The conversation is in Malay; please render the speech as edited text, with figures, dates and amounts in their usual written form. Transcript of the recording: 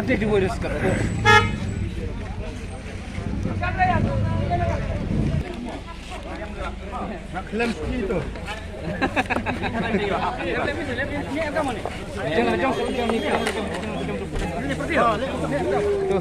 Ada dua dia sekarang. Nak klaim ski tu. Ni apa mana? Jangan jom ni. Ini seperti tu. Tu.